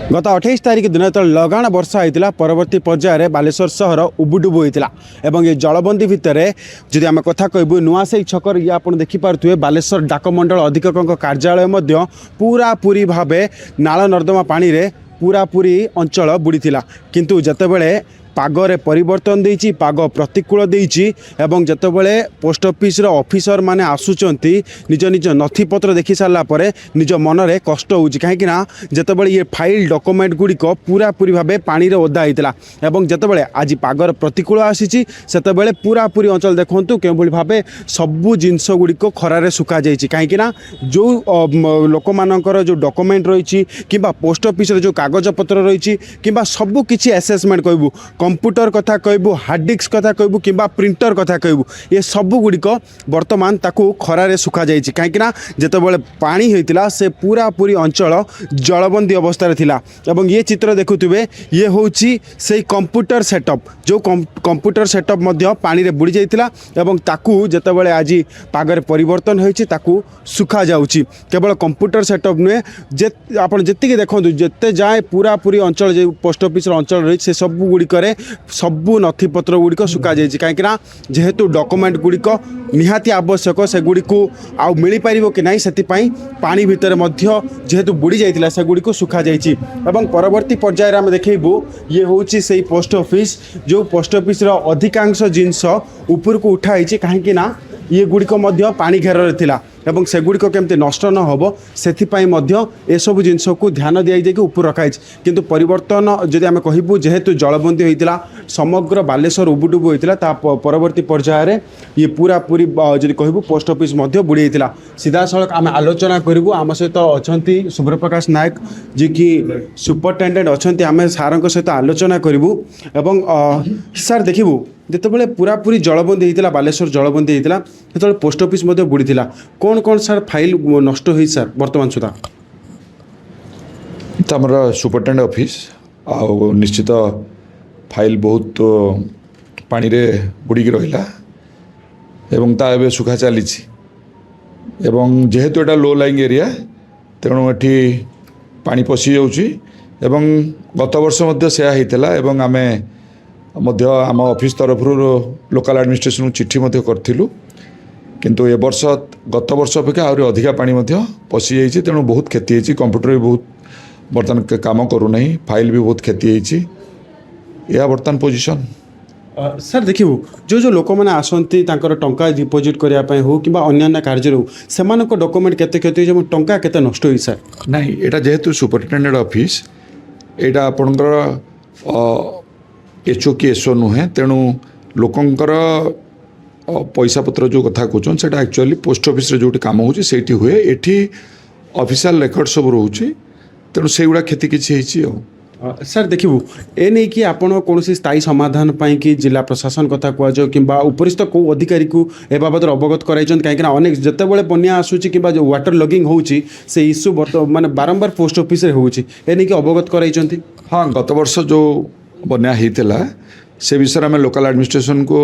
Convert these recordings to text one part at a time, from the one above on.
गत 28 तारिख दिन जो लगाण वर्षा होता परवर्ती पर्यायर बालेश्वर सहर उबुडुबु होता और ये जलबंदी भितर जदि आम कथा कहूँ नुआसाई छकर ये आप देखिपे बालेश्वर डाकमंडल अधीक्षक कार्यालय पूरा पूरी भाव नाल नर्दमा पानी रे पूरा पूरी अंचल बुड़ी किंतु जतेबेले पागरे परिवर्तन देइछि पाग प्रतिकूल देइछि एवं जतेबेले पोस्ट ऑफिस रो ऑफिसर माने आसुचंती निज निज नथिपत्र देखि सारला परे निज मन रे कष्ट होउछि काहे कि ना जतेबेले ये फाइल डॉक्यूमेंट गुडी को पूरा पूरी भाबे पानी रे ओदा हितला एवं जतेबेले आज पागर प्रतिकूल आसीछि सेतेबेले पूरा पूरी अंचल देखंतु के भली भाबे सबु जिंस गुडी को खरा रे सुका जाइछि काहे कि ना जो लोक मानकर जो डॉक्यूमेंट रहिछि किबा पोस्ट ऑफिस रे जो कागज पत्र रहिछि किबा सबु किछि असेसमेंट कहबू कंप्यूटर कथा कहबू हार्ड डिस्क कथा कहबू कि प्रिंटर कथा कहबू ये सबू गुड़िक बर्तमान ताकू खरारे सुखा जाइए कहीं जितेबाला पानी होता से पूरा पूरी अंचल जलबंदी अवस्था थिला एवं ये चित्र देखुवे ये हूँ से कंप्यूटर सेटअप जो कंप्यूटर सेटअप पानी रे बुड़ी जाइतिला एवं ताकू जितेबाला आज पागरे परिवर्तन होइछि ताकू सुखा जाउछि केवल कंप्यूटर सेटअप नुहे जे आपण जेतिके देखंतु जेते जाए पूरा पूरी अंचल जे पोस्ट ऑफिस अंचल रही से सब गुड़िक सबू नथिपत्र गुड़िक सुखा जाइए कहीं जेहेतु डॉक्यूमेंट गुड़िक निहाती आवश्यक से गुड़िक आउ मिल पार कि नहीं से पानी भितर जेहेतु बुड़ी जाइए से गुड़िक सुखा जाइए एवं परवर्ती पर्यायर आम देखू ये हूँ से पोस्ट ऑफिस जो पोस्ट ऑफिस अधिकांश जिनस ऊपर को उठाई कहीं ये गुड़िक पानी घेर थिला एवं से गुड़िक केमती नष्ट न हो से सब जिनस को ध्यान दी ऊपर रखाई किंतु परिवर्तन जदि आम कहबू जेहेतु जलबंदी होता समग्र बालेश्वर उबुडुबु होता परवर्ती पर्यायर ये पूरा पूरी जदि कहबू पोस्ट ऑफिस बुड़ी होता सीधा सड़क आम आलोचना करूँ आम सहित अच्छा सुब्रप्रकाश नायक जी की सुपरिटेडेट अच्छा आम सार सहित आलोचना करूँ एवं सार देखू जितेबाला पूरा पूरी जलबंदी होता बालेश्वर जलबंदी होता जो पोस्ट ऑफिस बुड़ी कौन कौन सार फाइल नष्ट हुई सार वर्तमान सुधा आमर सुपरिटेडेंट ऑफिस आ निश्चित फाइल बहुत पानी रे बुड़ी रहा एवं ता एबे सुखा चली जेहेतु एटा लो लाइंग एरिया तेणु एटी पानी पशि जाउछि एवं गत वर्ष से होता एवं आमे आम ऑफिस तरफ लोकल एडमिनिस्ट्रेशन चिट्ठी करूँ किंतु ए वर्ष गत वर्ष अपेक्षा आहरी अधिका पानी पशि जाइए तेणु बहुत क्षति होती कंप्यूटर भी बहुत बर्तमान काम करूना फाइल भी बहुत क्षति होती यह बर्तमान पोजिशन सर देखू जो जो लोक मैंने आसती टंका डिपोजिट करने हो कि अन्य कार्य हो से डॉक्यूमेंट केते क्षति टंका केते नष्ट हुई सर नहीं एटा जेहेतु सुपरिटेडेंट ऑफिस एटा आपणकर एचओ की एसओ नुहे तेणु लोकंकर पैसा पत्र जो कथा कहूँ से एक्चुअली पोस्ट ऑफिस रे जो काम होती हुए एठी ऑफिशियल रेकर्ड सब रोचे तेणु से गुड़ा क्षति किसी सर देखू ए नहीं कि आपण कौन स्थायी समाधान पाई कि जिला प्रशासन कथा कहु कि उपरिस्थ कौ अधिकारी को ए बाबद अवगत कराई कहीं अनेक जितेबाला बनिया आसूची कि जो वाटर लगिंग होची से इश्यू माने बारंबार पोस्ट ऑफिस रे होची ए नहीं कि अवगत कराई हाँ गत वर्ष जो बन्या होता से विषय में लोकल एडमिनिस्ट्रेशन को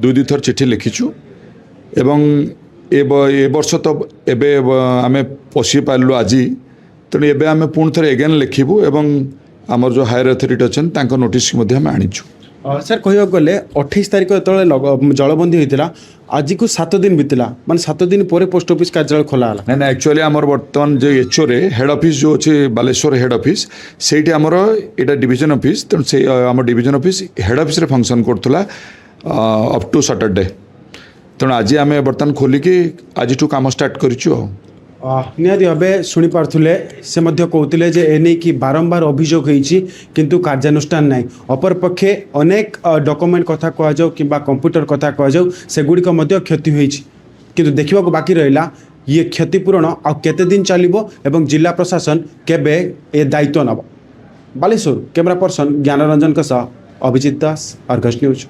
दुई थर चिट्ठी लिखीचु एवं ए वर्ष तो एबे आमे पशि पार्लु आज तेणु एबे आमे पुणी थे एगेन लिखबू एवं आमर जो हायर अथॉरिटी अच्छा नोटिस आनीचु सर कह गले 28 तारिख जो जलबंदी होता आज को 7 दिन बीतला माने 7 दिन पर पोस्ट ऑफिस कार्यालय खोला है ना एक्चुअली आमर बर्तमान जो एचओ रे हेड ऑफिस जो अच्छे बालेश्वर हेड ऑफिस से आमर एटा डिवीजन ऑफिस तेणु से आम डिवीजन ऑफिस हेड ऑफिस रे फंक्शन करथुला अप टू सैटरडे तेणु आज आम बर्तमान खोलिकी आज काम स्टार्ट करूँ निहाती भाव शुणी पार्थुले से कहते जे एने कि बारंबार अभियोग होती किंतु कार्यानुष्ठान ना अपरपक्षे अनेक डॉक्यूमेंट कथा कहु कि कंप्यूटर कथा कहु से गुड़िक क्षति होती किंतु देखा बाकी रहा ये क्षतिपूरण आ केते दिन चलो एवं जिला प्रशासन केबे ए दायित्व नब बालेश्वर कैमरा पर्सन ज्ञानरंजन सह अभिजीत दास अर्गस न्यूज।